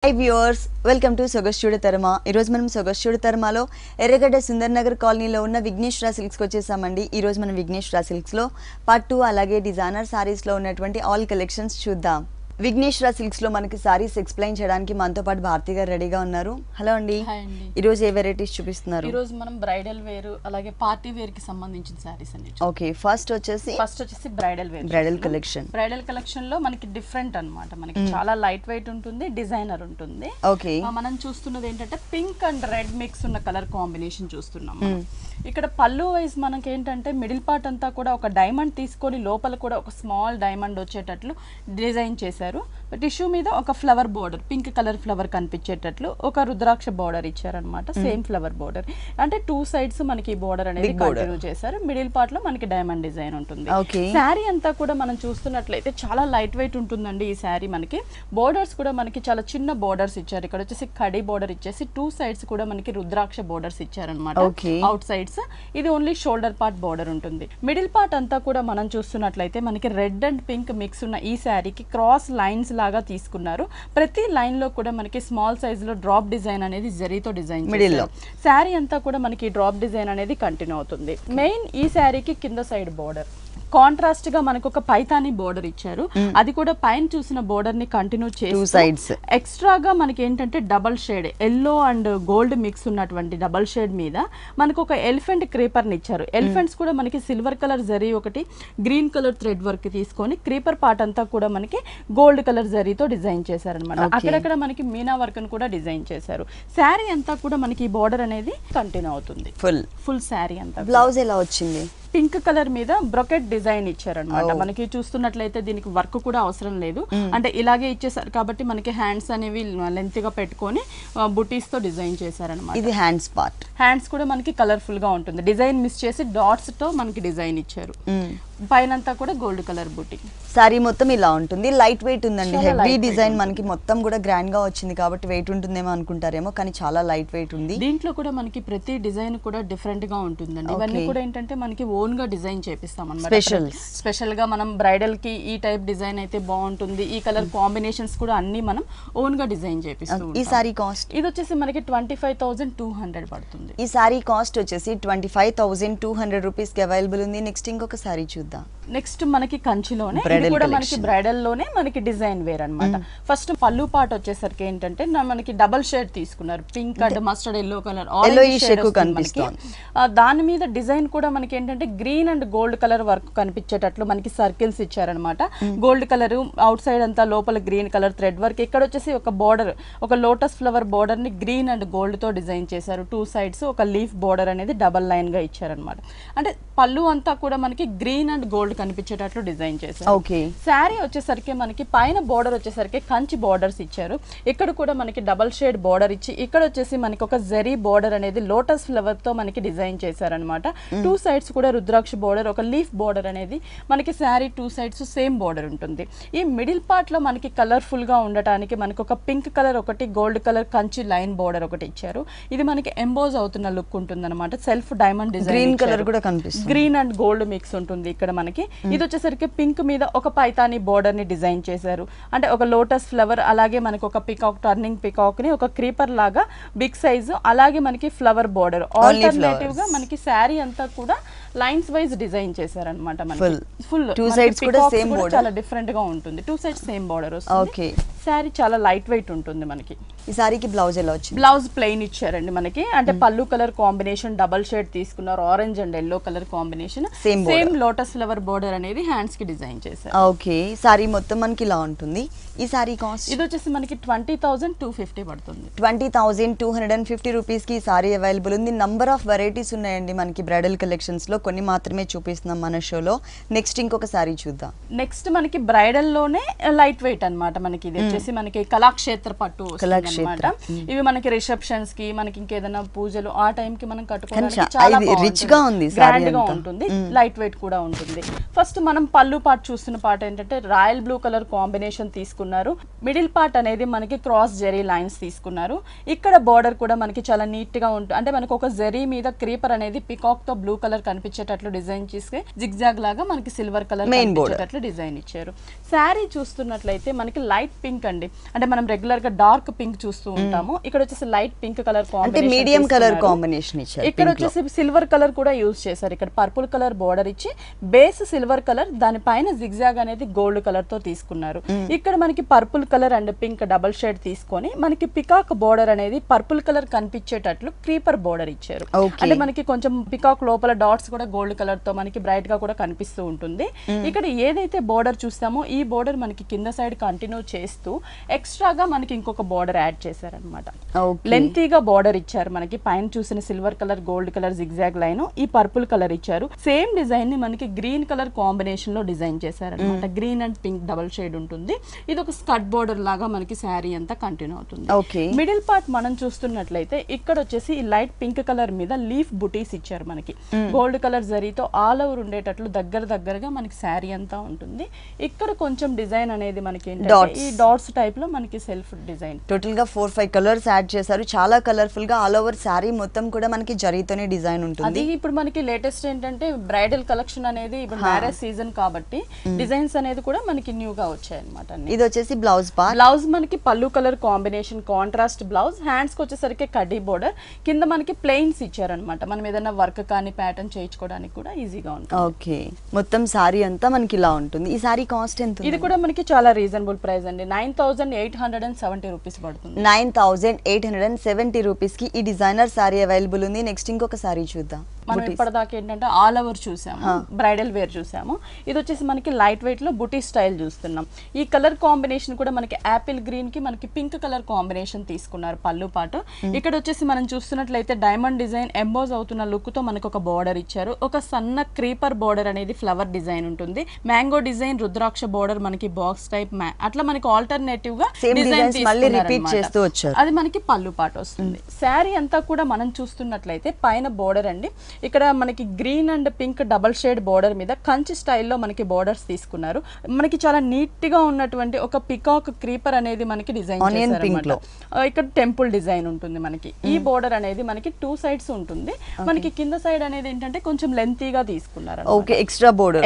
Hi viewers, welcome to Sogashchudu Tarama. ఈ రోజు మనం Sogashchudu Taramaలో ఎర్రగడ్డ సుందర్ నగర్ కాలనీలో ఉన్న విఘ్నేశ్వర సిల్క్స్ కి వచ్చేసామండి. ఈ రోజు మనం విఘ్నేశ్వర సిల్క్స్ లో పట్టు అలాగే డిజైనర్ సారీస్ లో ఉన్నటువంటి ఆల్ కలెక్షన్స్ చూద్దాం. విఘ్నేశ్వర సిల్క్స్ లో మనకి సారీస్ ఎక్స్ప్లెయిన్ చేయడానికి మనతో పాటు భారతి గారు రెడీగా ఉన్నారు. హలో అండి. ఈ రోజు ఏ వెరైటీస్ చూపిస్తున్నారు? ఈ రోజు మనం బ్రైడల్ వేర్ అలాగే పార్టీ వేర్ కి సంబంధించిన సారీస్ అండి. ఓకే, ఫస్ట్ వచ్చేసి బ్రైడల్ వేర్, బ్రైడల్ కలెక్షన్ లో మనకి డిఫరెంట్ అన్నమాట. మనకి చాలా లైట్ వెయిట్ ఉంటుంది, డిజైనర్ ఉంటుంది. ఓకే, మనం చూస్తున్నది ఏంటంటే పింక్ అండ్ రెడ్ మిక్స్ ఉన్న కలర్ కాంబినేషన్ చూస్తున్నాం. ఇక్కడ పళ్ళు వైజ్ మనకి ఏంటంటే మిడిల్ పార్ట్ అంతా కూడా ఒక డైమండ్ తీసుకొని లోపల కూడా ఒక స్మాల్ డైమండ్ వచ్చేటట్లు డిజైన్ చేశారు. టిష్యూ మీద ఒక flower border, pink colour flower కనిపించేటట్లు ఒక రుద్రాక్ష బోర్డర్ ఇచ్చారనమాట. సేమ్ ఫ్లవర్ బోర్డర్ అంటే టూ సైడ్స్ మనకి బోర్డర్ అనేది కంటిన్యూ చేశారు. మిడిల్ పార్ట్ లో మనకి డైమండ్ డిజైన్ ఉంటుంది. శారీ అంతా కూడా మనం చూస్తున్నట్లయితే చాలా లైట్ వెయిట్ ఉంటుందండి. ఈ శారీ మనకి బోర్డర్స్ కూడా మనకి చాలా చిన్న బోర్డర్స్ ఇచ్చారు. ఇక్కడ వచ్చేసి కడి బోర్డర్ ఇచ్చేసి టూ సైడ్స్ కూడా మనకి రుద్రాక్ష బోర్డర్స్ ఇచ్చారనమాట. అవుట్ సైడ్స్ ఇది ఓన్లీ షోల్డర్ పార్ట్ బోర్డర్ ఉంటుంది. మిడిల్ పార్ట్ అంతా కూడా మనం చూస్తున్నట్లయితే మనకి రెడ్ అండ్ పింక్ మిక్స్ ఉన్న ఈ శారీకి క్రాస్ లైన్స్ లాగా తీసుకున్నారు. ప్రతి లైన్ లో కూడా మనకి స్మాల్ సైజ్ లో డ్రాప్ డిజైన్ అనేది జరీతో డిజైన్ చేశారు. శారీ అంతా కూడా మనకి డ్రాప్ డిజైన్ అనేది కంటిన్యూ అవుతుంది. మెయిన్ ఈ శారీకి కింద సైడ్ బోర్డర్ కాంట్రాస్ట్ గా మనకు ఒక పైతాని బోర్డర్ ఇచ్చారు. అది కూడా పైన చూసిన బోర్డర్ ని కంటిన్యూ చేసి ఎక్స్ట్రాగా మనకి ఏంటంటే double shade yellow and gold mix ఉన్నటువంటి డబల్ షేడ్ మీద మనకు ఒక ఎలిఫెంట్ క్రీపర్ ని ఇచ్చారు. ఎలిఫెంట్స్ కూడా మనకి సిల్వర్ కలర్ జరీ ఒకటి గ్రీన్ కలర్ థ్రెడ్ వర్క్ తీసుకొని క్రీపర్ పార్ట్ అంతా కూడా మనకి గోల్డ్ కలర్ జరీతో డిజైన్ చేశారనమాట. అక్కడక్కడ మనకి మీనా వర్క్ ను కూడా డిజైన్ చేశారు. శారీ అంతా కూడా మనకి ఈ బోర్డర్ అనేది కంటిన్యూ అవుతుంది. ఫుల్ శారీ అంతా. బ్లౌజ్ ఎలా వచ్చింది? పింక్ కలర్ మీద బ్రొకెట్ డిజైన్ ఇచ్చారనమాట. మనకి చూస్తున్నట్లయితే దీనికి వర్క్ కూడా అవసరం లేదు. అంటే ఇలాగే ఇచ్చేసారు కాబట్టి మనకి హ్యాండ్స్ అనేవి లెంత్ గా పెట్టుకొని బుటీస్ తో డిజైన్ చేశారనమాట. ఇది హ్యాండ్స్ పార్ట్. హ్యాండ్స్ కూడా మనకి కలర్ఫుల్ గా ఉంటుంది. డిజైన్ మిస్ చేసి డాట్స్ తో మనకి డిజైన్ ఇచ్చారు. పైనంతా కూడా గోల్డ్ కలర్ బుటీ. సారీ మొత్తం ఇలా ఉంటుంది. లైట్ వెయిట్ ఉందండి. హెవీ డిజైన్ మనకి మొత్తం కూడా గ్రాండ్ గా వచ్చింది కాబట్టి వెయిట్ ఉంటుందేమో అనుకుంటారేమో, కానీ చాలా లైట్ వెయిట్ ఉంది. దీంట్లో కూడా మనకి ప్రతి డిజైన్ కూడా డిఫరెంట్ గా ఉంటుందండి. ఇవన్నీ కూడా ఏంటంటే మనకి ఓన్ గా డిజైన్ చేపిస్తాం అన్నమాట. స్పెషల్ గా మనం బ్రైడల్ కి ఈ టైప్ డిజైన్ అయితే బాగుంటుంది, ఈ కలర్ కాంబినేషన్స్ కూడా అన్ని మనం ఓన్ గా డిజైన్ చేపిస్తాం. ఈ సారీ కాస్ట్ ఇది వచ్చేసి మనకి 25,200 పడుతుంది. ఈ సారీ కాస్ట్ వచ్చేసి 25,200 రూపీస్ కి అవైలబుల్ ఉంది. నెక్స్ట్ ఇంకొక సారీ చూద్దాం. నెక్స్ట్ మనకి కంచిలోనే ఇది కూడా మనకి బ్రైడల్ లోనే మనకి డిజైన్ వేర్ అన్నమాట. ఫస్ట్ పళ్ళు పార్ట్ వచ్చేసరికి ఏంటంటే మనకి డబల్ షేడ్ తీసుకున్నారు. Pink and mustard yellow colour దాని మీద డిజైన్ కూడా మనకి ఏంటంటే green and gold colour work కనిపించేటట్లు మనకి సర్కిల్స్ ఇచ్చారనమాట. గోల్డ్ కలర్ అవుట్ సైడ్ అంతా, లోపల గ్రీన్ కలర్ థ్రెడ్ వర్క్. ఇక్కడ వచ్చేసి ఒక బోర్డర్, ఒక లోటస్ ఫ్లవర్ బోర్డర్ ని గ్రీన్ అండ్ గోల్డ్ తో డిజైన్ చేశారు. టూ సైడ్స్ ఒక లీఫ్ బోర్డర్ అనేది డబల్ లైన్ గా ఇచ్చారనమాట. అంటే పళ్ళు అంతా కూడా మనకి గ్రీన్ అండ్ గోల్డ్ కనిపించేటట్లు డిజైన్ చేశారు. శారీ వచ్చేసరికి మనకి పైన బోర్డర్ వచ్చేసరికి కంచి బోర్డర్స్ ఇచ్చారు. ఇక్కడ కూడా మనకి డబల్ షేడ్ బోర్డర్ ఇచ్చి ఇక్కడ వచ్చేసి మనకి ఒక జరీ బోర్డర్ అనేది లోటస్ ఫ్లవర్ తో మనకి డిజైన్ చేశారనమాట. టూ సైడ్స్ కూడా రుద్రాక్ష బోర్డర్, ఒక లీఫ్ బోర్డర్ అనేది మనకి sari two sides same border ఉంటుంది. ఈ మిడిల్ పార్ట్ లో మనకి కలర్ఫుల్ గా ఉండటానికి మనకి ఒక పింక్ కలర్ ఒకటి, gold colour Kanchi line border ఒకటి ఇచ్చారు. ఇది మనకి ఎంబోజ్ అవుతున్న లుక్ ఉంటుంది అనమాట. Self diamond design, green colour కూడా కనిపిస్తుంది. గ్రీన్ అండ్ గోల్డ్ మిక్స్ ఉంటుంది ఇక్కడ మనకి. ఇది వచ్చేసరికి పింక్ మీద ఒక పైతాని బోర్డర్ ని డిజైన్ చేశారు. అంటే ఒక లోటస్ ఫ్లవర్, అలాగే మనకి ఒక పికాక్, టర్నింగ్ పికాక్ ని ఒక క్రీపర్ లాగా బిగ్ సైజు, అలాగే మనకి ఫ్లవర్ బోర్డర్. ఆల్టర్నేటివ్ గా మనకి శారీ అంతా కూడా లైన్స్ వైజ్ డిజైన్ చేశారనమాట. మనకి ఫుల్ టూ సైడ్స్ కూడా సేమ్ బోర్డర్, చాలా డిఫరెంట్ గా ఉంటుంది. టూ సైడ్స్ సేమ్ బోర్డర్ వస్తుంది. శారీ చాలా లైట్ వెయిట్ ఉంటుంది మనకి. ఈ సారీకి బ్లౌజ్ ఎలా వచ్చింది? బ్లౌజ్ ప్లెయిన్ ఇచ్చారండి మనకి. అంటే పళ్ళు కలర్ కాంబినేషన్ డబల్ షేడ్ తీసుకున్నారు. Orange and yellow colour combination, same lotus flower border అనేది హ్యాండ్స్ కి డిజైన్ చేశారు. ఓకే, సారీ మొత్తం మనకి ఇలా ఉంటుంది. ఈ సారీ కాస్ట్ ఇది వచ్చేసి మనకి 20,250 పడుతుంది. 20,250 రూపీస్ కి సారీ అవైలబుల్ ఉంది. నంబర్ ఆఫ్ వెరైటీస్ ఉన్నాయండి మనకి బ్రైడల్ కలెక్షన్స్ లో. కొన్ని మాత్రమే చూపిస్తున్నాం మన షోలో. నెక్స్ట్ ఇంకొక సారీ చూద్దాం. నెక్స్ట్ మనకి బ్రైడల్ లోనే లైట్ వెయిట్ అన్నమాట. మనకి ఇది వచ్చేసి మనకి కళాక్షేత్ర పట్టు అన్నమాట. ఇవి మనకి రిసెప్షన్స్ కి, మనకి ఇంకేదైనా పూజలు ఆ టైం కి మనం కట్టుకోవడానికి చాలా రిచ్ గా ఉంది, గ్రాండ్ గా ఉంటుంది, లైట్ వెయిట్ కూడా ఉంటుంది. ఫస్ట్ మనం పళ్ళు పార్ట్ చూస్తున్న పార్ట్ ఏంటంటే రాయల్ బ్లూ కలర్ కాంబినేషన్ తీసుకున్నారు. మిడిల్ పార్ట్ అనేది మనకి క్రాస్ జెరీ లైన్స్ తీసుకున్నారు. ఇక్కడ బోర్డర్ కూడా మనకి చాలా నీట్ గా ఉంటుంది. అంటే మనకి ఒక జెరీ మీద క్రీపర్ అనేది పికాక్ తో బ్లూ కలర్ కనిపించేటట్లు డిజైన్ చేసి జిగ్జాగ్ లాగా మనకి సిల్వర్ కలర్ కనిపించేటట్లు డిజైన్ ఇచ్చారు. శారీ చూస్తున్నట్లయితే మనకి లైట్ పింక్ పింక్ అండి, అంటే మనం రెగ్యులర్ గా డార్క్ పింక్ చూస్తూ ఉంటాము, ఇక్కడ వచ్చేసి లైట్ పింక్ కలర్ అంటే కాంబినేషన్, మీడియం కలర్ కాంబినేషన్ ఇచ్చారు. ఇక్కడ వచ్చేసి సిల్వర్ కలర్ కూడా యూజ్ చేశారు. ఇక్కడ పర్పుల్ కలర్ బోర్డర్ ఇచ్చి బేస్ సిల్వర్ కలర్, దానిపైన జిగ్జాగ్ అనేది గోల్డ్ కలర్ తో తీసుకున్నారు. ఇక్కడ మనకి purple colour and pink double shade తీసుకొని మనకి పికాక్ బోర్డర్ అనేది పర్పుల్ కలర్ కనిపించేటట్లు క్రీపర్ బోర్డర్ ఇచ్చారు. అంటే మనకి కొంచెం పికాక్ లోపల డాట్స్ కూడా గోల్డ్ కలర్ తో మనకి బ్రైట్ గా కూడా కనిపిస్తూ ఉంటుంది. ఇక్కడ ఏదైతే బోర్డర్ చూస్తామో ఈ బోర్డర్ మనకి కింద సైడ్ కంటిన్యూ చేస్తూ ఎక్స్ట్రాగా మనకి ఇంకొక బోర్డర్ యాడ్ చేశారనమాట. లెంతీగా బోర్డర్ ఇచ్చారు. మనకి పైన చూసిన silver colour gold colour zigzag line, ఈ పర్పుల్ కలర్ ఇచ్చారు. సేమ్ డిజైన్ ని మనకి గ్రీన్ కలర్ కాంబినేషన్ లో డిజైన్ చేశారనమాట. Green and pink double shade ఉంటుంది. ఇది ఒక స్కర్ట్ బోర్డర్ లాగా మనకి శారీ అంతా కంటిన్యూ అవుతుంది. మిడిల్ పార్ట్ మనం చూస్తున్నట్లయితే ఇక్కడ వచ్చేసి ఈ లైట్ పింక్ కలర్ మీద లీఫ్ బుటీస్ ఇచ్చారు. మనకి గోల్డ్ కలర్ జరీతో ఆల్ ఓవర్ ఉండేటట్లు దగ్గరగా మనకి శారీ అంతా ఉంటుంది. ఇక్కడ కొంచెం డిజైన్ అనేది మనకి ఈ డాట్స్ టైప్ లో మనకి సెల్ఫ్ డిజైన్. టోటల్ గా 4-5 కలర్స్ యాడ్ చేశారు. చాలా కలర్ఫుల్ గా ఆల్ ఓవర్ శారీ మొత్తం కూడా మనకి జరీతోనే డిజైన్ ఉంటుంది. అది ఇప్పుడు మనకి లేటెస్ట్ ఏంటంటే బ్రైడల్ కలెక్షన్ అనేది ఇప్పుడు మ్యారేజ్ సీజన్ కాబట్టి డిజైన్స్ అనేది కూడా మనకి న్యూ గా వచ్చాయి అన్నమాట. ఇది వచ్చేసి బ్లౌజ్ పార్ట్. బ్లౌజ్ మనకి పల్లు colour combination contrast blouse, hands కి వచ్చేసరికి కడ్డీ బోర్డర్, కింద మనకి ప్లెయిన్స్ ఇచ్చారనమాట. మనం ఏదైనా వర్క్ కానీ ప్యాటర్న్ చేయించుకోవడానికి కూడా ఈజీగా ఉంటుంది. ఓకే, మొత్తం శారీ అంతా మనకి ఇలా ఉంటుంది. ఈ శారీ కాస్ట్ ఎంత? ఇది కూడా మనకి చాలా రీజనబుల్ ప్రైస్ అండి, 9870 రూపీస్ పడుతుంది. 9870 రూపీస్ కి ఈ డిజైనర్ శారీ అవైలబుల్ ఉంది. నెక్స్ట్ ఇంకొక శారీ చూద్దాం. మనం ఇప్పటిదాకా ఏంటంటే ఆల్ ఓవర్ చూసాము, బ్రైడల్ వేర్ చూసాము. ఇది వచ్చేసి మనకి లైట్ వెయిట్ లో బుటీ స్టైల్ చూస్తున్నాం. ఈ కలర్ కాంబినేషన్ కూడా మనకి యాపిల్ గ్రీన్ కి మనకి పింక్ కలర్ కాంబినేషన్ తీసుకున్నారు పళ్ళు పాటు. ఇక్కడ వచ్చేసి మనం చూస్తున్నట్లయితే డైమండ్ డిజైన్ ఎంబోజ్ అవుతున్న లుక్ తో మనకి ఒక బోర్డర్ ఇచ్చారు. ఒక సన్న క్రీపర్ బోర్డర్ అనేది ఫ్లవర్ డిజైన్ ఉంటుంది. మ్యాంగో డిజైన్, రుద్రాక్ష బోర్డర్, మనకి బాక్స్ టైప్ అట్లా మనకి ఆల్టర్నేటివ్ గా డిజైన్ అది మనకి పళ్ళు పాటు వస్తుంది. శారీ అంతా కూడా మనం చూస్తున్నట్లయితే పైన బోర్డర్ అండి, ఇక్కడ మనకి green and pink double shade border మీద కంచి స్టైల్లో మనకి బోర్డర్స్ తీసుకున్నారు. మనకి చాలా నీట్ గా ఉన్నటువంటి ఒక పికాక్ క్రీపర్ అనేది మనకి డిజైన్ చేశారు. ఇక్కడ టెంపుల్ డిజైన్ ఉంటుంది మనకి. ఈ బోర్డర్ అనేది మనకి 2 సైడ్స్ ఉంటుంది. మనకి కింద సైడ్ అనేది ఏంటంటే కొంచెం లెంతీగా తీసుకున్నారు.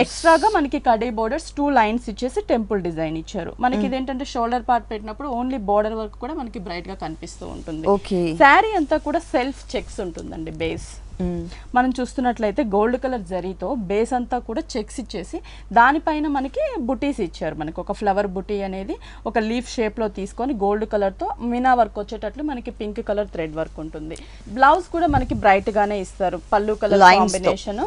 ఎక్స్ట్రాగా మనకి కడీ బోర్డర్స్ 2 లైన్స్ ఇచ్చేసి టెంపుల్ డిజైన్ ఇచ్చారు. మనకి ఇదేంటంటే షోల్డర్ పార్ట్ పెట్టినప్పుడు ఓన్లీ బోర్డర్ వర్క్ కూడా మనకి బ్రైట్ గా కనిపిస్తూ ఉంటుంది. శారీ అంతా కూడా సెల్ఫ్ చెక్స్ ఉంటుందండి. బేస్ మనం చూస్తున్నట్లయితే గోల్డ్ కలర్ జరీతో బేస్ అంతా కూడా చెక్స్ ఇచ్చేసి దానిపైన మనకి బుటీస్ ఇచ్చారు. మనకి ఒక ఫ్లవర్ బుటీ అనేది ఒక లీఫ్ షేప్ లో తీసుకొని గోల్డ్ కలర్ తో మీనా వర్క్ వచ్చేటట్లు మనకి పింక్ కలర్ థ్రెడ్ వర్క్ ఉంటుంది. బ్లౌజ్ కూడా మనకి బ్రైట్ గానే ఇస్తారు. పళ్ళు కలర్ కాంబినేషన్,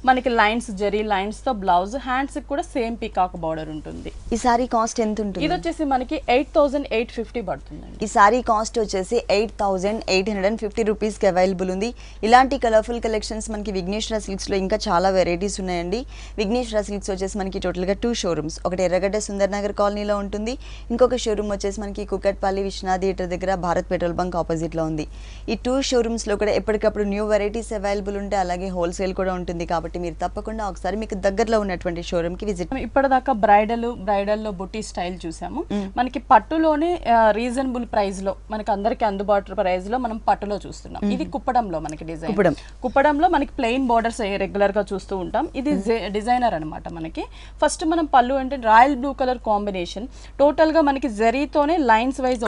మనకి లైన్స్ జరీ లైన్స్ తో బ్లౌజ్, హ్యాండ్స్ కూడా సేమ్ పికాక్ బార్డర్ ఉంటుంది. ఈ సారీ కాస్ట్ ఎంత ఉంటుంది? ఇది వచ్చేసి మనకి 8850 పడుతుంది. ఈ సారీ కాస్ట్ వచ్చేసి 8850 రూపీస్ కి అవైలబుల్ ఉంది. ఇలాంటి కలర్ఫుల్ కలెక్షన్స్ మనకి విఘ్నేశ్వర సిల్క్స్ లో ఇంకా చాలా వెరైటీస్ ఉన్నాయండి. విఘ్నేశ్వర సిల్క్స్ వచ్చేసి మనకి టోటల్ గా 2 షోరూమ్స్, ఒకటి ఎర్రగడ్డ సుందర్ నగర్ కాలనీలో ఉంటుంది, ఇంకొక షోరూమ్ వచ్చేసి మనకి కుకట్పల్లి విశ్వనాథ్ థియేటర్ దగ్గర భారత్ పెట్రోల్ బంక్ ఆపోజిట్ లో ఉంది. ఈ 2 షోరూమ్స్ లో కూడా ఎప్పటికప్పుడు న్యూ వెరైటీస్ అవైలబుల్ ఉంటాయి, అలాగే హోల్సేల్ కూడా ఉంటుంది. కాబట్టి మీరు తప్పకుండా ఒకసారి మీకు దగ్గరలో ఉన్నటువంటి షోరూమ్ కి విజిట్. ఇప్పటిదాకా బ్రైడల్ లో బుట్టి స్టైల్ చూసాము. మనకి పట్టులోనే రీజనబుల్ ప్రైస్ లో మనకి అందరికి అందుబాటు ప్రైస్ లో మనం పట్టులో చూస్తున్నాం. ఇది కుప్పడంలో మనకి డిజైన్, కుప్పడంలో మనకి ప్లెయిన్ బోర్డర్స్ రెగ్యులర్ గా చూస్తూ ఉంటాం. ఇది డిజైనర్ అనమాట. మనకి ఫస్ట్ మనం పళ్ళు అంటే royal blue colour combination, total గా మనకి జరీతోనే లైన్స్ వైజ్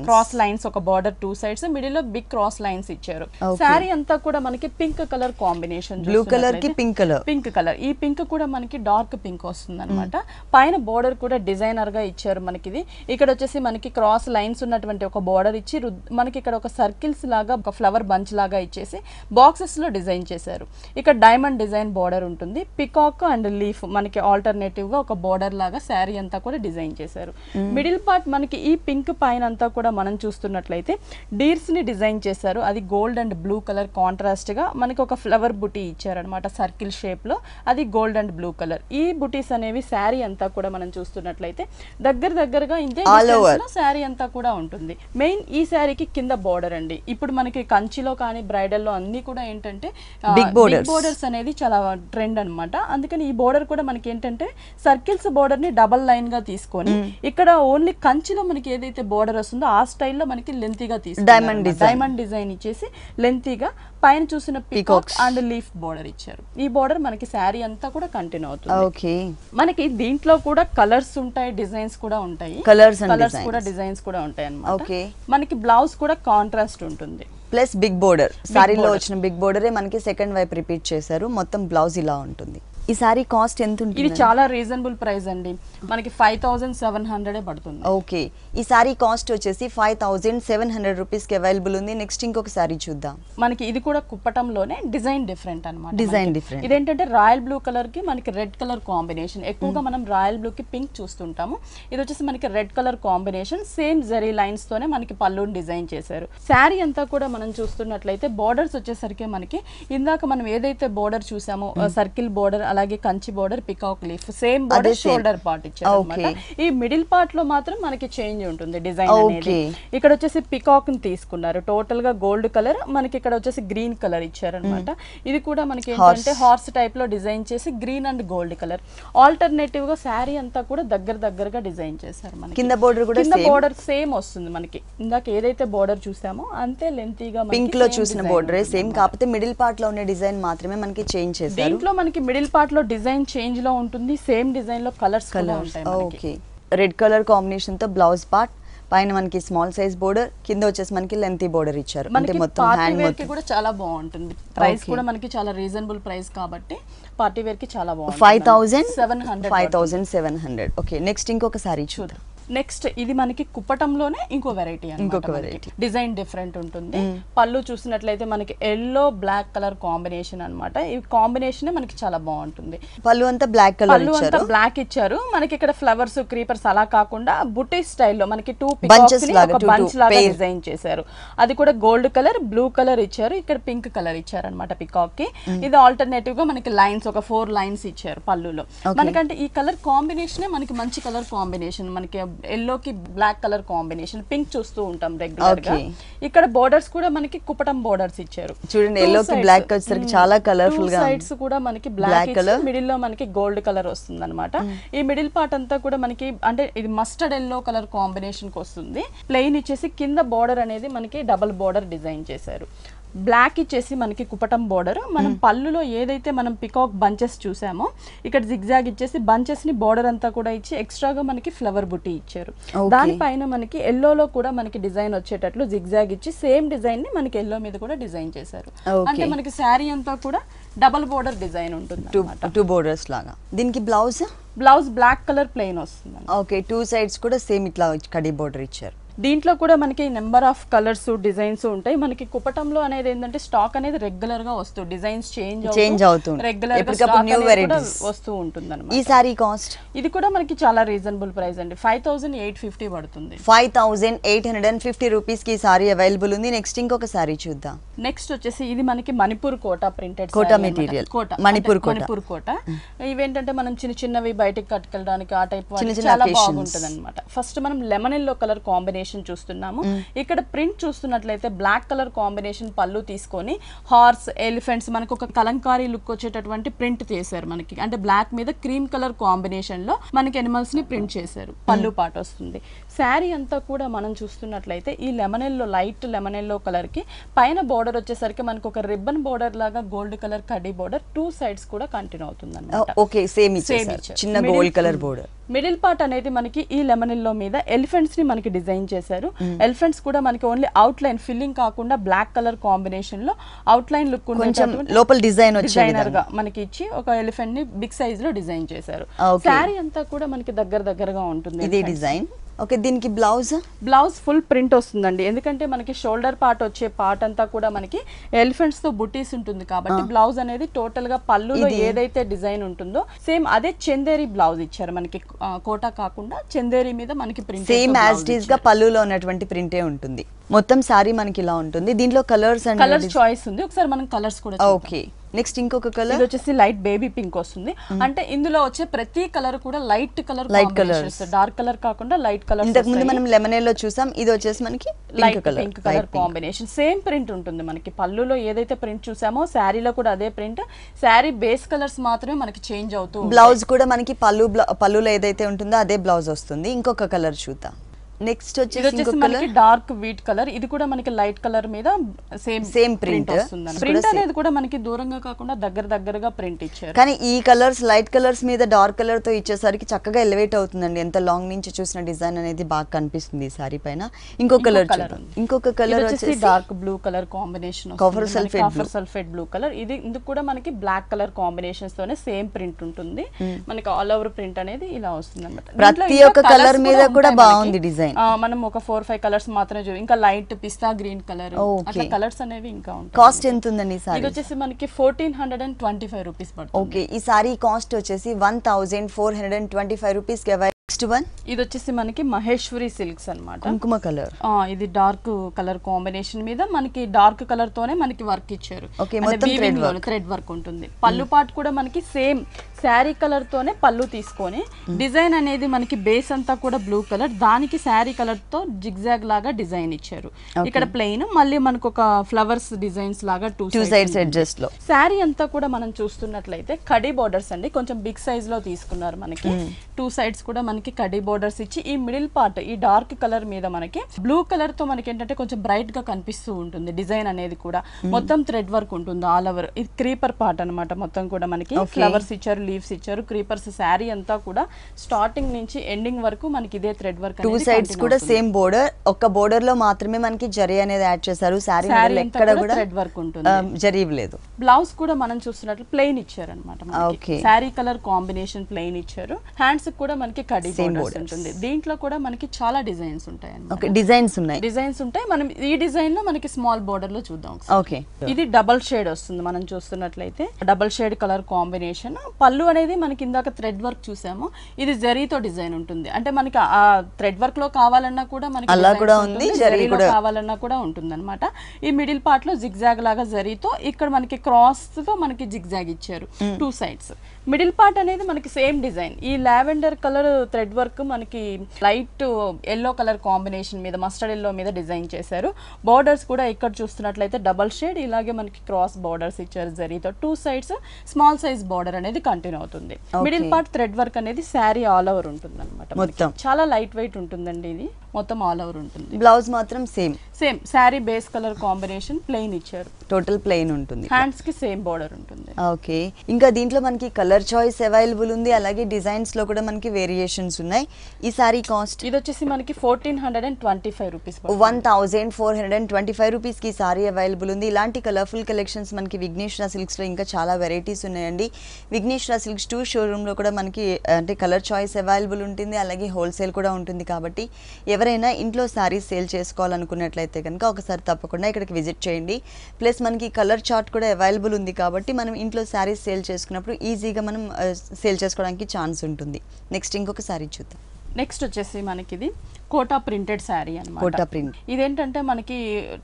క్రాస్ లైన్స్ ఒక బార్డర్ 2 సైడ్స్, మిడిల్ లో బిగ్ క్రాస్ లైన్స్ ఇచ్చారు. శారీ అంతా కూడా మనకి pink colour combination, blue colour కి పింక్ కలర్. ఈ పింక్ కూడా మనకి డార్క్ పింక్ వస్తుంది అనమాట. పైన బోర్డర్ కూడా డిజైనర్ గా ఇచ్చారు. మనకి ఇది ఇక్కడ వచ్చేసి మనకి క్రాస్ లైన్స్ ఉన్నటువంటి ఒక బోర్డర్ ఇచ్చి మనకి ఇక్కడ ఒక సర్కిల్స్ లాగా ఒక ఫ్లవర్ బంచ్ లాగా ఇచ్చేసి బాక్సెస్ లో డిజైన్ చేశారు. ఇక్కడ డైమండ్ డిజైన్ బోర్డర్ ఉంటుంది. పికాక్ అండ్ లీఫ్ మనకి ఆల్టర్నేటివ్ గా ఒక బోర్డర్ లాగా శారీ అంతా కూడా డిజైన్ చేశారు. మిడిల్ పార్ట్ మనకి ఈ పింక్ పైన అంతా కూడా మనం చూస్తున్నట్లయితే డీర్స్ ని డిజైన్ చేశారు. అది gold and blue colour contrast గా మనకి ఒక ఫ్లవర్ బుటీ ఇచ్చారు అనమాట సర్కిల్ షేప్ లో. అది గోల్డ్ అండ్ బ్లూ కలర్. ఈ బుటీస్ అనేవి శారీ అంతా కూడా మనం చూస్తున్నట్లయితే దగ్గరగా ఇంతే శారీ అంతా కూడా ఉంటుంది. మెయిన్ ఈ శారీకి కింద బోర్డర్ అండి. ఇప్పుడు మనకి కంచిలో కానీ బ్రైడల్ లో అన్ని కూడా ఏంటంటే బిగ్ బోర్డర్స్ అనేది చాలా ట్రెండ్ అనమాట. అందుకని ఈ బోర్డర్ కూడా మనకి ఏంటంటే సర్కిల్స్ బోర్డర్ ని డబల్ లైన్ గా తీసుకొని ఇక్కడ ఓన్లీ కంచిలో మనకి ఏదైతే బోర్డర్ వస్తుందో ఆ స్టైల్లో మనకి లెంతీగా తీసుకున్నారు. డైమండ్ డిజైన్ ఇచ్చేసి లెంతీగా పైన చూసిన పీకాక్ అండ్ లీఫ్ బోర్డర్ ఇచ్చారు. ఈ బోర్డర్ మనకి శారీ అంతా కూడా కంటిన్యూ అవుతుంది. ఓకే, మనకి దీంట్లో కూడా కలర్స్ ఉంటాయి, డిజైన్స్ కూడా ఉంటాయి, కలర్స్ కూడా డిజైన్స్ కూడా ఉంటాయి అన్నమాట. ఓకే, మనకి బ్లౌజ్ కూడా కాంట్రాస్ట్ ఉంటుంది. ప్లస్ బిగ్ బోర్డర్, సారీలో వచ్చిన బిగ్ బోర్డరే మనకి సెకండ్ వైపు రిపీట్ చేశారు. మొత్తం బ్లౌజ్ ఇలా ఉంటుంది. ఈ సారీ కాస్ట్ ఎంత ఉంటుంది? ఇది చాలా రీజనబుల్ ప్రైస్ అండి, మనకి 5700 పడుతుంది. ఓకే, ఈ సారీ కాస్ట్ వచ్చేసి 5700 రూపీస్కి అవైలబుల్ ఉంది. నెక్స్ట్ ఇంకొక సారీ చూద్దాం. మనకి ఇది కూడా కుప్పటంలోనే డిజైన్ డిఫరెంట్ అన్నమాట. Design different. ఇదేంటంటే రాయల్ బ్లూ కలర్ కి మనకి రెడ్ కలర్ కాంబినేషన్. ఎక్కువగా మనం రాయల్ బ్లూ కి పింక్ చూస్తుంటాము, ఇది వచ్చేసి మనకి red colour combination. Same zari lines తోనే మనకి పళ్ళుని డిజైన్ చేశారు. శారీ అంతా కూడా మనం చూస్తున్నట్లయితే బోర్డర్స్ వచ్చేసరికి మనకి ఇందాక మనం ఏదైతే బోర్డర్ చూసామో సర్కిల్ బోర్డర్, అలాగే Kanchi border, peacock leaf, same border shoulder part ఇచ్చారు అన్నమాట. ఈ మిడిల్ పార్ట్ లో మాత్రం మనకి చేంజ్ ఉంటుంది డిజైన్ అనేది. ఇక్కడ వచ్చేసి పికాక్ ని తీసుకున్నారు, టోటల్ గా గోల్డ్ కలర్, మనకి ఇక్కడ వచ్చేసి గ్రీన్ కలర్ ఇచ్చారు అనమాట. ఇది కూడా మనకి ఏంటంటే హార్స్ టైప్ లో డిజైన్ చేసి green and gold colour. Alternative గా శారీ అంతా కూడా దగ్గరగా డిజైన్ చేశారు. మనకి కింద బోర్డర్ కూడా కింద బోర్డర్ సేమ్ వస్తుంది మనకి. ఇందాక ఏదైతే బోర్డర్ చూసామో అంతే లెంతీగా పింక్ లో చూసిన బోర్డర్ సేమ్, కాకపోతే మిడిల్ పార్ట్ లో ఉన్న డిజైన్ మాత్రమే మనకి చేంజ్ చేశారు. దీంట్లో మనకి మిడిల్ పార్ట్ లో డిజైన్ చేంజ్ లో ఉంటుంది, సేమ్ డిజైన్ లో కలర్స్ కూడా ఉంటాయి. ఓకే, రెడ్ కలర్ కాంబినేషన్ తో బ్లౌజ్ పార్ట్, పైన మనకి స్మాల్ సైజ్ బోర్డర్, కింద వచ్చేసి మనకి లెంతీ బోర్డర్ ఇచ్చారు. అంటే మొత్తం హ్యాండ్ వర్క్ కూడా చాలా బాగుంటుంది. ప్రైస్ కూడా మనకి చాలా రీజనబుల్ ప్రైస్ కాబట్టి పార్టీ వేర్ కి చాలా బాగుంటుంది. 5700. ఓకే, నెక్స్ట్ ఇంకొక సారీ చూద్దాం. నెక్స్ట్ ఇది మనకి కుప్పటంలోనే ఇంకో వెరైటీ, ఇంకొక వెరైటీ డిజైన్ డిఫరెంట్ ఉంటుంది. పళ్ళు చూసినట్లయితే మనకి ఎల్లో బ్లాక్ కలర్ కాంబినేషన్ అన్నమాట. ఈ కాంబినేషన్ మనకి చాలా బాగుంటుంది. పళ్ళు అంతా బ్లాక్ కలర్, పళ్ళు అంతా బ్లాక్ ఇచ్చారు. మనకి ఇక్కడ ఫ్లవర్స్, క్రీపర్స్ అలా కాకుండా బుట్టి స్టైల్లో మనకి 2 పికాక్స్ ని ఒక బంచ్ లాగా డిజైన్ చేశారు. అది కూడా గోల్డ్ కలర్, బ్లూ కలర్ ఇచ్చారు, ఇక్కడ పింక్ కలర్ ఇచ్చారు అనమాట పికాక్ కి. ఇది ఆల్టర్నేటివ్ గా మనకి లైన్స్, ఒక 4 లైన్స్ ఇచ్చారు పళ్ళులో. మనకంటే ఈ కలర్ కాంబినేషన్ మనకి మంచి కలర్ కాంబినేషన్. మనకి ఎల్లో కి బ్లాక్ కలర్ కాంబినేషన్, పింక్ చూస్తూ ఉంటాం రెగ్యులర్ గా. ఇక్కడ బోర్డర్స్ కూడా మనకి కుప్పటం బోర్డర్స్ ఇచ్చారు. చూడండి, ఎల్లో కి బ్లాక్ వచ్చేసరికి చాలా కలర్ఫుల్ గా. సైడ్స్ కూడా మనకి బ్లాక్ కలర్, మిడిల్ లో మనకి గోల్డ్ కలర్ వస్తుంది అనమాట. ఈ మిడిల్ పార్ట్ అంతా కూడా మనకి అంటే ఇది మస్టర్డ్ ఎల్లో కలర్ కాంబినేషన్ కి వస్తుంది. ప్లెయిన్ ఇచ్చేసి కింద బోర్డర్ అనేది మనకి డబుల్ బోర్డర్ డిజైన్ చేశారు. బ్లాక్ ఇచ్చేసి మనకి కుపటం బోర్డర్. మనం పళ్ళులో ఏదైతే మనం పికాక్ బంచెస్ చూసామో ఇక్కడ జిగ్జాగ్ ఇచ్చేసి బంచెస్ ని బోర్డర్ అంతా కూడా ఇచ్చి ఎక్స్ట్రాగా మనకి ఫ్లవర్ బుట్టి ఇచ్చారు. దానిపైన మనకి ఎల్లోలో కూడా మనకి డిజైన్ వచ్చేటట్లు జిగ్జాగ్ ఇచ్చి సేమ్ డిజైన్ ని మనకి ఎల్లో మీద కూడా డిజైన్ చేశారు. అంటే మనకి శారీ అంతా కూడా డబుల్ బోర్డర్ డిజైన్ ఉంటుంది, 2 బోర్డర్స్ లాగా. దీనికి బ్లౌజ్ బ్లాక్ కలర్ ప్లెయిన్ వస్తుంది. ఓకే, 2 సైడ్స్ కూడా సేమ్ ఇట్లా కడి బోర్డర్ ఇచ్చారు. దీంట్లో కూడా మనకి నెంబర్ ఆఫ్ కలర్స్, డిజైన్స్ ఉంటాయి. మనకి కుపటంలో అనేది ఏంటంటే స్టాక్ అనేది రెగ్యులర్ గా వస్తుంది, డిజైన్స్ చేంజ్ అవుతుంది, రెగ్యులర్ గా న్యూ వెరైటీస్ వస్తూ ఉంటుంది అన్నమాట. ఈ సారీ కాస్ట్ ఇది కూడా మనకి చాలా రీజనబుల్ ప్రైస్ అండి, 5850 పడుతుంది. 5850 రూపీస్ కి సారీ అవైలబుల్ ఉంది. నెక్స్ట్ ఇంకొక సారీ చూద్దాం. నెక్స్ట్ వచ్చేసి ఇది మనకి మణిపూర్ కోట ప్రింటెడ్ కోటా మెటీరియల్, మణిపూర్ కోట. ఇవేంటంటే మనం చిన్నవి బయటకి కట్టుకెళ్ళడానికి ఆ టైప్ చాలా బాగుంటుంది అనమాట. ఫస్ట్ మనం లెమన్ ఎల్లో కలర్ కాంబినేషన్ చూస్తున్నాము. ఇక్కడ ప్రింట్ చూస్తున్నట్లయితే బ్లాక్ కలర్ కాంబినేషన్ పళ్ళు తీసుకొని హార్స్, ఎలిఫెంట్స్, మనకు ఒక కలంకారీ లుక్ వచ్చేటటువంటి ప్రింట్ చేశారు మనకి. అంటే బ్లాక్ మీద క్రీమ్ కలర్ కాంబినేషన్ లో మనకి ఎనిమల్స్ ని ప్రింట్ చేశారు. పళ్ళు పాట వస్తుంది. శారీ అంతా కూడా మనం చూస్తున్నట్లయితే ఈ lemon yellow, light lemon yellow colour కి పైన బోర్డర్ వచ్చేసరికి మనకు ఒక రిబ్బన్ బోర్డర్ లాగా గోల్డ్ కలర్ కడ్డీ బోర్డర్ 2 సైడ్స్ కూడా కంటిన్యూ అవుతుంది అన్నమాట. ఓకే, సేమ్ ఇచ్చేసారు, చిన్న gold colour border. Middle part అనేది మనకి ఈ లెమన్ ఎల్లో మీద ఎలిఫెంట్స్ ని మనకి డిజైన్ చేశారు. ఎలిఫెంట్స్ కూడా మనకి ఓన్లీ అవుట్ లైన్ ఫిల్లింగ్ కాకుండా బ్లాక్ కలర్ కాంబినేషన్ లో అవుట్ లైన్ లుక్ లోపల డిజైనర్ గా మనకి ఇచ్చి ఒక ఎలిఫెంట్ ని బిగ్ సైజ్ లో డిజైన్ చేశారు. శారీ అంతా కూడా మనకి దగ్గరగా ఉంటుంది ఇది డిజైన్. ఓకే, దీనికి బ్లౌజ్ ఫుల్ ప్రింట్ వస్తుందండి. ఎందుకంటే మనకి షోల్డర్ పార్ట్ వచ్చే పార్ట్ అంతా కూడా మనకి ఎలిఫెంట్స్ తో బుటీస్ ఉంటుంది కాబట్టి బ్లౌజ్ అనేది టోటల్ గా పళ్ళులో ఏదైతే డిజైన్ ఉంటుందో సేమ్ అదే చందేరి బ్లౌజ్ ఇచ్చారు మనకి. కోటా కాకుండా చందేరి మీద మనకి print same as it is గా పళ్ళులో ఉన్నటువంటి ప్రింటే ఉంటుంది. మొత్తం సారీ మనకి ఇలా ఉంటుంది. దీంట్లో కలర్స్ చాయిస్ ఉంది, ఒకసారి మనం కలర్స్ కూడా. ఓకే, నెక్స్ట్ ఇంకొక కలర్, ఇది వచ్చేసి లైట్ బేబీ పింక్ వస్తుంది. అంటే ఇందులో వచ్చే ప్రతి కలర్ కూడా లైట్ కలర్, డార్క్ కలర్ కాకుండా లైట్ కలర్. ఇంతకు ముందు మనం లెమన్ ఎల్లో చూసాం, ఇది వచ్చేసి మనకి light pink colour combination. Same print ఉంటుంది మనకి. పళ్ళులో ఏదైతే ప్రింట్ చూసామో శారీలో కూడా అదే ప్రింట్. శారీ బేస్ కలర్స్ మాత్రమే మనకి చేంజ్ అవుతూ. బ్లౌజ్ కూడా మనకి పళ్ళులో ఏదైతే ఉంటుందో అదే బ్లౌజ్ వస్తుంది. ఇంకొక కలర్ చూద్దాం. నెక్స్ట్ ఇది వచ్చేసి మనకి డార్క్ వీట్ కలర్, ఇది కూడా మనకి లైట్ కలర్ మీద సేమ్ ప్రింట్ వస్తుంది. ప్రింట్ అనేది కూడా మనకి దూరంగా కాకుండా దగ్గరగా ప్రింట్ ఇచ్చారు. కానీ ఈ కలర్స్ లైట్ కలర్స్ మీద డార్క్ కలర్ తో ఇచ్చేసరికి చక్కగా ఎలివేట్ అవుతుందండి. ఎంత లాంగ్ నుంచి చూసిన డిజైన్ అనేది బాగా కనిపిస్తుంది ఈ సారీ పైన. ఇంకొక కలర్ వచ్చేసి dark blue colour combination, copper sulphate blue colour. ఇది కూడా మనకి బ్లాక్ కలర్ కాంబినేషన్స్ తోనే సేమ్ ప్రింట్ ఉంటుంది. మనకి ఆల్ ఓవర్ ప్రింట్ అనేది ఇలా వస్తుంది అన్నమాట. ప్రతి ఒక్క కలర్ మీద కూడా బాగుంది డిజైన్. మనం ఒక 4-5 కలర్స్ మాత్రమే ఇంకా లైట్ పిస్తా గ్రీన్ కలర్ అట్లా కలర్స్ అనేవి ఇంకా ఉంటాయి. కాస్ట్ ఎంత ఉందండి ఈ సారీ? ఇది వచ్చేసి మనకి 1425 రూపీస్ పడుతుంది. ఓకే, ఈ సారీ కాస్ట్ వచ్చేసి 1425 రూపీస్ కి నెక్స్ట్ వన్ ఇది వచ్చేసి మనకి మహేశ్వరి సిల్క్స్ అన్నమాట. కుంకుమ కలర్. ఇది డార్క్ కలర్ కాంబినేషన్ మీద మనకి డార్క్ కలర్ తోనే మనకి వర్క్ ఇచ్చారు. థ్రెడ్ వర్క్ ఉంటుంది. పళ్ళు పాటు కూడా మనకి సేమ్ శారీ కలర్ తోనే పళ్ళు తీసుకొని డిజైన్ అనేది మనకి బేస్ అంతా కూడా బ్లూ కలర్, దానికి శారీ కలర్ తో జిగ్జాగ్ లాగా డిజైన్ ఇచ్చారు. ఇక్కడ ప్లెయిన్, మళ్ళీ మనకు ఒక ఫ్లవర్స్ డిజైన్స్ లాగా టూ సైడ్స్ అడ్జస్ట్ లో. శారీ అంతా కూడా మనం చూస్తున్నట్లయితే కడీ బోర్డర్స్ అండి, కొంచెం బిగ్ సైజ్ లో తీసుకున్నారు. మనకి టూ సైడ్స్ కూడా మనకి కడీ బోర్డర్స్ ఇచ్చి ఈ మిడిల్ పార్ట్ ఈ డార్క్ కలర్ మీద మనకి బ్లూ కలర్ తో మనకి ఏంటంటే కొంచెం బ్రైట్ గా కనిపిస్తూ ఉంటుంది. డిజైన్ అనేది కూడా మొత్తం థ్రెడ్ వర్క్ ఉంటుంది ఆల్ ఓవర్. ఇది క్రీపర్ పార్ట్ అన్నమాట. మొత్తం కూడా మనకి ఫ్లవర్స్ ఇచ్చారు, లీవ్స్ ఇచ్చారు, క్రీపర్స్. శారీ అంతా కూడా స్టార్టింగ్ నుంచి ఎండింగ్ వరకు మనకి ఇదే థ్రెడ్ వర్క్. టూ సైడ్స్ కూడా సేమ్ బోర్డర్, ఒక్క బోర్డర్ లో మాత్రమే మనకి జరీ అనేది యాడ్ చేశారు. శారీ ఎక్కడ కూడా థ్రెడ్ వర్క్ ఉంటుంది, జరీ లేదు. బ్లౌజ్ కూడా మనం చూస్తున్నట్లు ప్లెయిన్ ఇచ్చారు అనమాట. శారీ కలర్ కాంబినేషన్ ప్లెయిన్ ఇచ్చారు. హ్యాండ్స్ కూడా మనకి కడీ బోర్డర్స్ ఉంటుంది. దీంట్లో కూడా మనకి చాలా డిజైన్స్ ఉంటాయి అన్నమాట. డిజైన్స్ ఉంటాయి. మనం ఈ డిజైన్ లో మనకి స్మాల్ బోర్డర్ లో చూద్దాం. ఓకే, ఇది డబల్ షేడ్ వస్తుంది. మనం చూస్తున్నట్లయితే డబల్ షేడ్ కలర్ కాంబినేషన్. పళ్ళు అనేది మనకి ఇందాక థ్రెడ్ వర్క్ చూసాము, ఇది జరీతో డిజైన్ ఉంటుంది. అంటే మనకి ఆ థ్రెడ్ వర్క్ లో కావాలన్నా కూడా మనకి జరీలో కావాలన్నా కూడా ఉంటుంది అనమాట. ఈ మిడిల్ పార్ట్ లో జిగ్జాగ్ లాగా జరీతో, ఇక్కడ మనకి క్రాస్ తో మనకి జిగ్జాగ్ ఇచ్చారు టూ సైడ్స్. మిడిల్ పార్ట్ అనేది మనకి సేమ్ డిజైన్. ఈ లావెండర్ కలర్ థ్రెడ్ వర్క్ మనకి లైట్ ఎల్లో కలర్ కాంబినేషన్ మీద, మస్టర్డ్ ఎల్లో మీద డిజైన్ చేశారు. బోర్డర్స్ కూడా ఇక్కడ చూస్తున్నట్లయితే డబల్ షేడ్, ఇలాగే మనకి క్రాస్ బోర్డర్స్ ఇచ్చారు జరీతో. Two sides small size border అనేది కంటిన్యూ అవుతుంది. మిడిల్ పార్ట్ థ్రెడ్ వర్క్ అనేది శారీ ఆల్ ఓవర్ ఉంటుంది అనమాట. చాలా లైట్ వెయిట్ ఉంటుందండి. ఇది మొత్తం ఆల్ ఓవర్ ఉంటుంది. బ్లౌజ్ మాత్రం same sari base colour combination plain ఇచ్చారు. టోటల్ ప్లెయిన్ ఉంటుంది. హ్యాండ్స్ కి సేమ్ బోర్డర్ ఉంటుంది. ఓకే, ఇంకా దీంట్లో మనకి కలర్ చాయిస్ అవైలబుల్ ఉంది. అలాగే డిజైన్స్ లో కూడా మనకి వేరియేషన్స్ ఉన్నాయి. ఈ సారీ కాస్ట్ ఇది వచ్చేసి మనకి 1425 రూపీస్. 1425 రూపీస్ కి సారీ అవైలబుల్ ఉంది. ఇలాంటి కలర్ఫుల్ కలెక్షన్స్ మనకి విఘ్నేశ్వర సిల్క్స్ లో ఇంకా చాలా వెరైటీస్ ఉన్నాయండి. విఘ్నేశ్వర సిల్క్స్ 2 షోరూమ్ లో కూడా మనకి అంటే కలర్ చాయిస్ అవైలబుల్ ఉంటుంది. అలాగే హోల్సేల్ కూడా ఉంటుంది. కాబట్టి ఎవరైనా ఇంట్లో సారీస్ సేల్ చేసుకోవాలనుకున్నట్లయితే కనుక ఒకసారి తప్పకుండా ఇక్కడికి విజిట్ చేయండి. ప్లస్ మనకి కలర్ చార్ట్ కూడా అవైలబుల్ ఉంది. కాబట్టి మనం ఇంట్లో సారీస్ సేల్ చేసుకున్నప్పుడు ఈజీగా మనం సేల్ చేసుకోవడానికి ఛాన్స్ ఉంటుంది. నెక్స్ట్ ఇంకొక సారీ చూద్దాం. నెక్స్ట్ వచ్చేసి మనకి ఇది కోటా ప్రింటెడ్ శారీ అన్నమాట. కోటా ప్రింట్ ఇదేంటంటే మనకి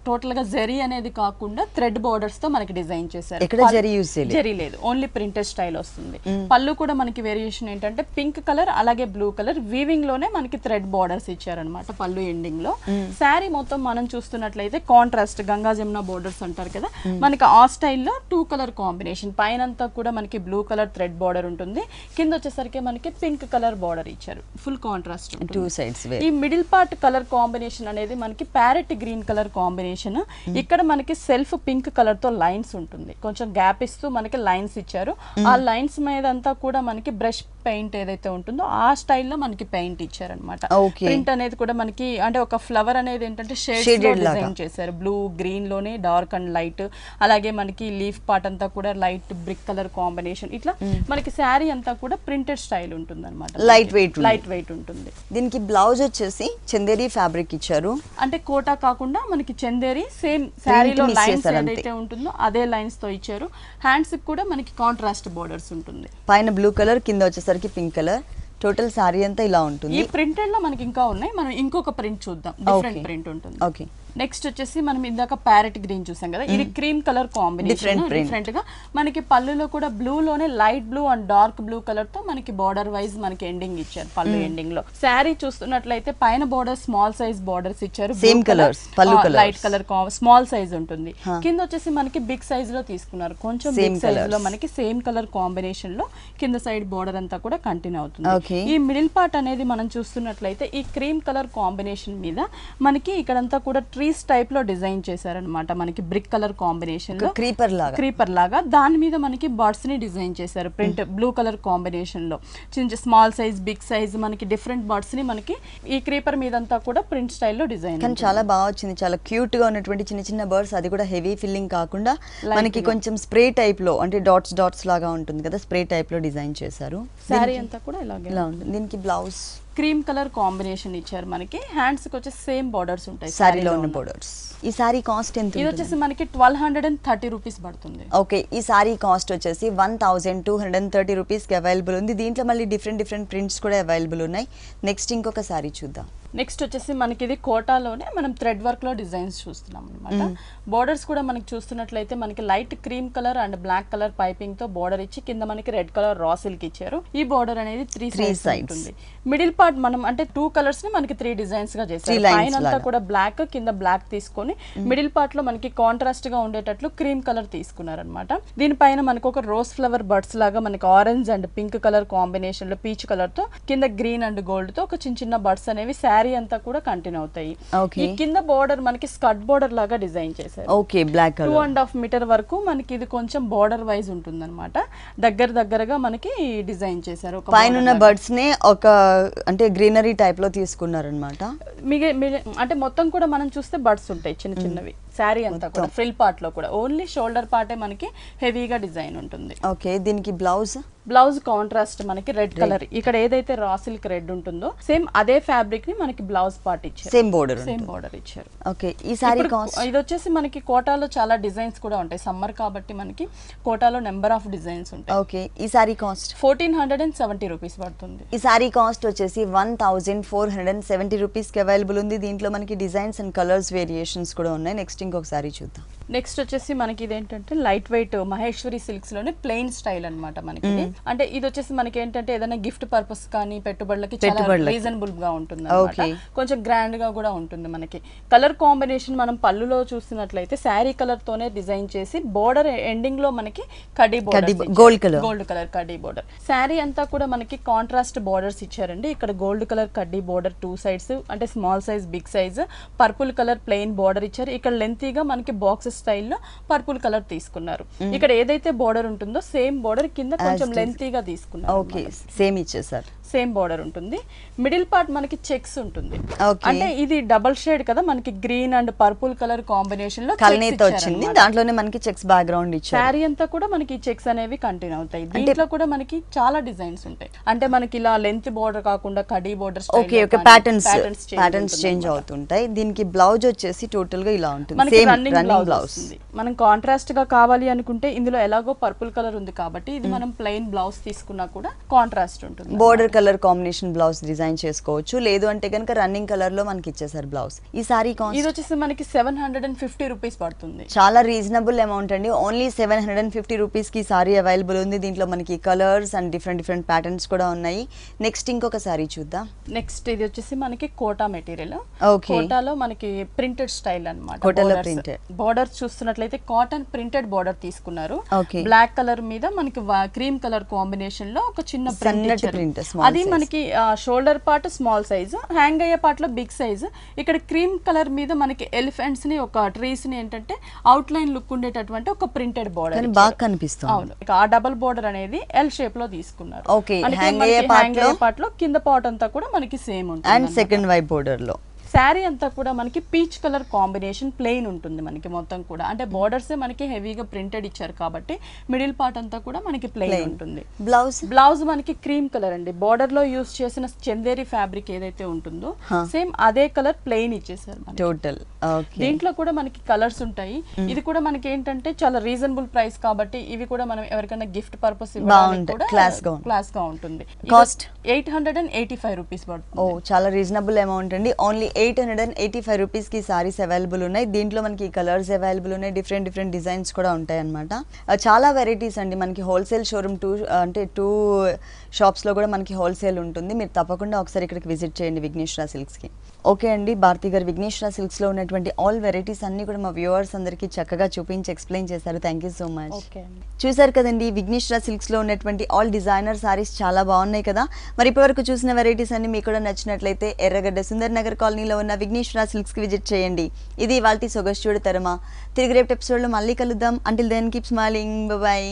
టోటల్ గా జరీ అనేది కాకుండా థ్రెడ్ బోర్డర్స్ తో మనకి డిజైన్ చేశారు. ఎక్కడ జరీ యూస్ చేయలేదు, జరీ లేదు, ఓన్లీ ప్రింటెడ్ స్టైల్ వస్తుంది. పళ్ళు కూడా మనకి వేరియేషన్ ఏంటంటే పింక్ కలర్ అలాగే బ్లూ కలర్ వీవింగ్ లోనే మనకి థ్రెడ్ బోర్డర్స్ ఇచ్చారనమాట. పళ్ళు ఎండింగ్ లో శారీ మొత్తం మనం చూస్తున్నట్లయితే కాంట్రాస్ట్ గంగా జమున బోర్డర్స్ అంటారు కదా, మనకి ఆ స్టైల్లో 2 కలర్ కాంబినేషన్. పైనంతా కూడా మనకి బ్లూ కలర్ థ్రెడ్ బోర్డర్ ఉంటుంది. కింద వచ్చేసరికి మనకి పింక్ కలర్ బోర్డర్ ఇచ్చారు. Full contrast 2 sides. ఈ మిడిల్ పార్ట్ కలర్ కాంబినేషన్ అనేది మనకి ప్యారెట్ గ్రీన్ కలర్ కాంబినేషన్. ఇక్కడ మనకి సెల్ఫ్ పింక్ కలర్ తో లైన్స్ ఉంటుంది. కొంచెం గ్యాప్ ఇస్తూ మనకి లైన్స్ ఇచ్చారు. ఆ లైన్స్ మీద అంతా కూడా మనకి బ్రష్ పెయింట్ ఏదైతే ఉంటుందో ఆ స్టైల్లో మనకి పెయింట్ ఇచ్చారనమాట. ప్రింట్ అనేది కూడా మనకి అంటే ఒక ఫ్లవర్ అనేది ఏంటంటే షేడ్ డిజైన్ చేశారు. బ్లూ గ్రీన్ లోనే డార్క్ అండ్ లైట్. అలాగే మనకి లీఫ్ పార్ట్ అంతా కూడా లైట్ బ్రిక్ కలర్ కాంబినేషన్. ఇట్లా మనకి శారీ అంతా కూడా ప్రింటెడ్ స్టైల్ ఉంటుంది అనమాట. లైట్ వెయిట్ ఉంటుంది. దీనికి బ్లౌజ్ వచ్చేసి చందేరి ఫ్యాబ్రిక్ ఇచ్చారు. అంటే కోటా కాకుండా మనకి చందేరి సేమ్ శారీలో లైన్స్ ఏదైతే ఉంటుందో అదే లైన్స్ తో ఇచ్చారు. హ్యాండ్స్ కూడా మనకి కాంట్రాస్ట్ బోర్డర్స్ ఉంటుంది. పైన బ్లూ కలర్, కింద వచ్చేసరికి పింక్ కలర్. టోటల్ సారీ అంతా ఇలా ఉంటుంది. ఈ ప్రింటెడ్ లో మనకి ఇంకా ఉన్నాయి. మనం ఇంకొక ప్రింట్ చూద్దాం. డిఫరెంట్ ప్రింట్ ఉంటుంది. ఓకే, నెక్స్ట్ వచ్చేసి మనం ఇందాక ప్యారెట్ గ్రీన్ చూసాం కదా, ఇది క్రీమ్ కలర్ కాంబినేషన్ డిఫరెంట్ గా మనకి పళ్ళులో కూడా బ్లూ లోనే light blue and dark blue colour తో మనకి బార్డర్ వైజ్ మనకి ఎండింగ్ ఇచ్చారు పళ్ళు ఎండింగ్ లో. శారీ చూస్తున్నట్లయితే పైన బార్డర్ స్మాల్ సైజ్ బార్డర్స్ ఇచ్చారు, సేమ్ కలర్స్ పళ్ళు colour light colour small size ఉంటుంది. కింద వచ్చేసి మనకి బిగ్ సైజ్ లో తీసుకున్నారు, కొంచెం బిగ్ సైజ్ లో మనకి సేమ్ కలర్ కాంబినేషన్ లో కింద సైడ్ బార్డర్ అంతా కూడా కంటిన్యూ అవుతుంది. ఈ మిడిల్ పార్ట్ అనేది మనం చూస్తున్నట్లయితే ఈ క్రీమ్ కలర్ కాంబినేషన్ మీద మనకి ఇక్కడంతా కూడా ట్రీస్ టైప్ లో డిజైన్ చేశారనమాట. మనకి బ్రిక్ కలర్ కాంబినేషన్ లో క్రీపర్ లాగా దాని మీద మనకి బర్డ్స్ ని డిజైన్ చేశారు ప్రింట్ బ్లూ కలర్ కాంబినేషన్ లో. చిన్న స్మాల్ సైజ్ బిగ్ సైజ్ మనకి డిఫరెంట్ బర్డ్స్ ని మనకి ఈ క్రీపర్ మీద అంతా కూడా ప్రింట్ స్టైల్లో డిజైన్. కానీ చాలా బాగా వచ్చింది, చాలా క్యూట్ గా ఉన్నటువంటి చిన్న చిన్న బర్డ్స్, అది కూడా హెవీ ఫిల్లింగ్ కాకుండా మనకి కొంచెం స్ప్రే టైప్ లో అంటే డాట్స్ డాట్స్ లాగా ఉంటుంది కదా, స్ప్రే టైప్ లో డిజైన్ చేశారు. శారీ అంతా కూడా ఇలా ఉంటుంది. దీనికి బ్లౌజ్ క్రీమ్ కలర్ కాంబినేషన్ ఇచ్చారు. మనకి హ్యాండ్స్ కి వచ్చే సేమ్ బార్డర్స్ ఉంటాయి సారీలో ఉన్న బార్డర్స్. ఈ సారీ కాస్ట్ ఎంత? ఇది వచ్చేసి మనకి 1230 రూపీస్ పడుతుంది. ఓకే, ఈ సారీ కాస్ట్ వచ్చేసి 1230 రూపీస్ కి అవైలబుల్ ఉంది. దీంట్లో మళ్ళీ డిఫరెంట్ ప్రింట్స్ కూడా అవైలబుల్ ఉన్నాయి. నెక్స్ట్ ఇంకొక సారీ చూద్దాం. నెక్స్ట్ వచ్చేసి మనకి ఇది కోటాలోనే మనం థ్రెడ్ వర్క్ లో డిజైన్స్ చూస్తున్నాం అనమాట. బోర్డర్స్ కూడా మనకి చూస్తున్నట్లయితే మనకి light cream colour and black colour piping తో బోర్డర్ ఇచ్చి కింద మనకి రెడ్ కలర్ రా సిల్క్ ఇచ్చారు. ఈ బోర్డర్ అనేది 3 సైడ్స్ ఉంటుంది. మిడిల్ పార్ట్ మనం అంటే 2 కలర్స్ ని మనకి 3 డిజైన్స్ గా చేశారు. పైన అంతా కూడా బ్లాక్, కింద బ్లాక్ తీసుకొని మిడిల్ పార్ట్ లో మనకి కాంట్రాస్ట్ గా ఉండేటట్లు క్రీమ్ కలర్ తీసుకున్నారనమాట. దీనిపైన మనకు ఒక రోజ్ ఫ్లవర్ బర్డ్స్ లాగా మనకి orange and pink colour combination లో పీచ్ కలర్ తో కింద గ్రీన్ అండ్ గోల్డ్ తో ఒక చిన్న బర్డ్స్ అనేవి శారీ అంతా కూడా కంటిన్యూ అవుతాయి. ఈ కింద బోర్డర్ మనకి స్కర్ట్ బోర్డర్ లాగా డిజైన్ చేశారు. ఓకే, బ్లాక్ 2.5 మీటర్ వరకు మనకి ఇది కొంచెం బోర్డర్ వైజ్ ఉంటుంది అనమాట. దగ్గరగా మనకి డిజైన్ చేశారు. పైన బర్డ్స్ నే ఒక అంటే గ్రీనరీ టైప్ లో తీసుకున్నారనమాట. అంటే మొత్తం కూడా మనం చూస్తే బర్డ్స్ ఉంటాయి చిన్నవి. శారీ అంతా కూడా ఫ్రిల్ పార్ట్ లో కూడా ఓన్లీ షోల్డర్ పార్టే మనకి హెవీగా డిజైన్ ఉంటుంది. ఓకే, దీనికి బ్లౌజ్ కాంట్రాస్ట్ మనకి రెడ్ కలర్, ఇక్కడ ఏదైతే రా సిల్క్ రెడ్ ఉంటుందో సేమ్ అదే ఫ్యాబ్రిక్ ని మనకి బ్లౌజ్ పార్ట్ ఇచ్చారు, సేమ్ బోర్డర్ ఇచ్చారు. ఓకే, ఈ సారీ కాస్ట్ ఇది వచ్చేసి మనకి కోటాలో చాలా డిజైన్స్ కూడా ఉంటాయి. సమ్మర్ కాబట్టి మనకి కోటాలో నెంబర్ ఆఫ్ డిజైన్స్ ఉంటాయి. ఓకే, ఈ సారీ కాస్ట్ 1470 రూపీస్ పడుతుంది. ఈ సారీ కాస్ట్ వచ్చేసి 1470 రూపీస్ కి అవైలబుల్ ఉంది. దీంట్లో మనకి డిజైన్స్ అండ్ కలర్స్ వేరియేషన్స్ కూడా ఉన్నాయి. నెక్స్ట్ ఇంకొక సారీ చూద్దాం. నెక్స్ట్ వచ్చేసి మనకి ఇదేంటంటే లైట్ వెయిట్ మహేశ్వరి సిల్క్స్ లోనే ప్లెయిన్ స్టైల్ అనమాట. మనకి అంటే ఇది వచ్చేసి మనకి ఏంటంటే ఏదైనా గిఫ్ట్ పర్పస్ కానీ పెట్టుబడులకి చాలా రీజనబుల్ గా ఉంటుంది అన్నమాట. కొంచెం గ్రాండ్ గా కూడా ఉంటుంది. మనకి కలర్ కాంబినేషన్ మనం పళ్ళులో చూసినట్లయితే శారీ కలర్ తోనే డిజైన్ చేసి బోర్డర్ ఎండింగ్ లో మనకి కడ్డీ బోర్డర్, గోల్డ్ కలర్ కడ్డీ బోర్డర్. శారీ అంతా కూడా మనకి కాంట్రాస్ట్ బోర్డర్స్ ఇచ్చారండి. ఇక్కడ గోల్డ్ కలర్ కడ్డీ బోర్డర్ 2 సైడ్స్ అంటే small size big size, purple colour plain border ఇచ్చారు. ఇక్కడ లెంతీగా మనకి బాక్స్ స్టైల్లో పర్పుల్ కలర్ తీసుకున్నారు. ఇక్కడ ఏదైతే బోర్డర్ ఉంటుందో సేమ్ బోర్డర్ కింద కొంచెం లెంతీగా తీసుకున్నారు. ఓకే, సేమ్ ఇచ్చేసారు. సేమ్ బోర్డర్ ఉంటుంది. మిడిల్ పార్ట్ మనకి చెక్స్ ఉంటుంది. అంటే ఇది డబుల్ షేడ్ కదా, మనకి green and purple colour combination లో వచ్చింది. దాంట్లోనే మనకి చెక్స్ బ్యాక్గ్రౌండ్ ఇచ్చారు. శారీ అంతా కూడా మనకి చెక్స్ అనేవి కంటిన్యూ అవుతాయి. దీంట్లో కూడా మనకి చాలా డిజైన్స్ ఉంటాయి. అంటే మనకి ఇలా లెంత్ బోర్డర్ కాకుండా కడీ బోర్డర్ ప్యాటర్న్స్ చేంజ్ అవుతుంటాయి. దీనికి బ్లౌజ్ వచ్చేసి టోటల్ గా ఇలా ఉంటుంది. Running blouse. మనం కాంట్రాస్ట్ గా కావాలి అనుకుంటే ఇందులో ఎలాగో పర్పుల్ కలర్ ఉంది కాబట్టి ఇది మనం ప్లెయిన్ బ్లౌజ్ తీసుకున్నా కూడా కాంట్రాస్ట్ ఉంటుంది. Border colour combination blouse design చేసుకోవచ్చు. లేదు అంటే కనుక రన్నింగ్ కలర్ లో మనకి ఇచ్చేసారు బ్లౌజ్. ఈ సారీ కాస్ట్ ఇది వచ్చేసి మనకి 750 రూపీస్ పడుతుంది. చాలా రీజనబుల్ అమౌంట్ అండి. ఓన్లీ 750 రూపీస్ కి సారీ అవైలబుల్ ఉంది. దీంట్లో మనకి కలర్స్ అండ్ డిఫరెంట్ ప్యాటర్న్స్ కూడా ఉన్నాయి. నెక్స్ట్ ఇంకొక సారీ చూద్దాం. నెక్స్ట్ ఇది వచ్చేసి మనకి కోటా మెటీరియల్. కోటాలో మనకి ప్రింటెడ్ స్టైల్ అన్నమాట. బోర్డర్ చూస్తున్నట్లయితే కాటన్ ప్రింటెడ్ బోర్డర్ తీసుకున్నారు. బ్లాక్ కలర్ మీద మనకి క్రీమ్ కలర్ కాంబినేషన్ లో ఒక చిన్న ప్రింట్, అది మనకి shoulder part small size, hang అయ్యే పార్ట్ లో బిగ్ సైజ్. ఇక్కడ క్రీమ్ కలర్ మీద మనకి ఎలిఫెంట్స్ ని ఒక ట్రీస్ ని ఏంటంటే అవుట్ లైన్ లుక్ ఉండేటటువంటి ఒక ప్రింటెడ్ బోర్డర్ బాగా కనిపిస్తుంది. అవును, ఆ డబుల్ బోర్డర్ అనేది ఎల్ షేప్ లో తీసుకున్నారు. హ్యాంగ్ అయ్యే పార్ట్ లో కింద పార్ట్ అంతా కూడా మనకి సేమ్ ఉంటుంది. అండ్ సెకండ్ వైపు బోర్డర్ లో శారీ అంతా కూడా మనకి పీచ్ కలర్ కాంబినేషన్ ప్లెయిన్ ఉంటుంది మనకి మొత్తం కూడా. అంటే బోర్డర్స్ మనకి హెవీగా ప్రింటెడ్ ఇచ్చారు కాబట్టి మిడిల్ పార్ట్ అంతా కూడా మనకి ప్లెయిన్ ఉంటుంది. బ్లౌజ్ మనకి క్రీమ్ కలర్ అండి. బోర్డర్ లో యూస్ చేసిన చందేరి ఫ్యాబ్రిక్ ఏదైతే ఉంటుందో సేమ్ అదే కలర్ ప్లెయిన్ ఇచ్చేసారు టోటల్. దీంట్లో కూడా మనకి కలర్స్ ఉంటాయి. ఇది కూడా మనకి ఏంటంటే చాలా రీజనబుల్ ప్రైస్ కాబట్టి ఇవి కూడా మనం ఎవరికైనా గిఫ్ట్ పర్పస్ క్లాస్ గా ఉంటుంది. కాస్ట్ 885 రూపీస్ పడుతుంది. చాలా రీజనబుల్ అమౌంట్ అండి. ఓన్లీ 885 రూపీస్కి సారీస్ అవైలబుల్ ఉన్నాయి. దీంట్లో మనకి కలర్స్ అవైలబుల్ ఉన్నాయి, డిఫరెంట్ డిజైన్స్ కూడా ఉంటాయి అనమాట. చాలా వెరైటీస్ అండి. మనకి హోల్సేల్ షోరూమ్ టూ షాప్స్లో కూడా మనకి హోల్సేల్ ఉంటుంది. మీరు తప్పకుండా ఒకసారి ఇక్కడికి విజిట్ చేయండి విఘ్నేశ్వర సిల్క్స్కి. ఓకే అండి, భారతి గారు విఘ్నేశ్వర సిల్క్స్లో ఉన్నటువంటి ఆల్ వెరైటీస్ అన్నీ కూడా మా వ్యూవర్స్ అందరికీ చక్కగా చూపించి ఎక్స్ప్లెయిన్ చేశారు. Thank you so much. Okay అండి. చూసారు కదండి, విఘ్నేశ్వర సిల్క్స్లో ఉన్నటువంటి ఆల్ డిజైనర్ సారీస్ చాలా బాగున్నాయి కదా. మరి ఇప్పటివరకు చూసిన వెరైటీస్ అన్ని మీకు కూడా నచ్చినట్లయితే ఎర్రగడ్డ సుందర్ నగర్ కాలనీలో ఉన్న విఘ్నేశ్వర సిల్క్స్కి విజిట్ చేయండి. ఇది ఇవాల్టి సొగస్చూడు తరమా. తిరిగి రేపు ఎపిసోడ్లో మళ్ళీ కలుద్దాం. Until then keep smiling. Bye.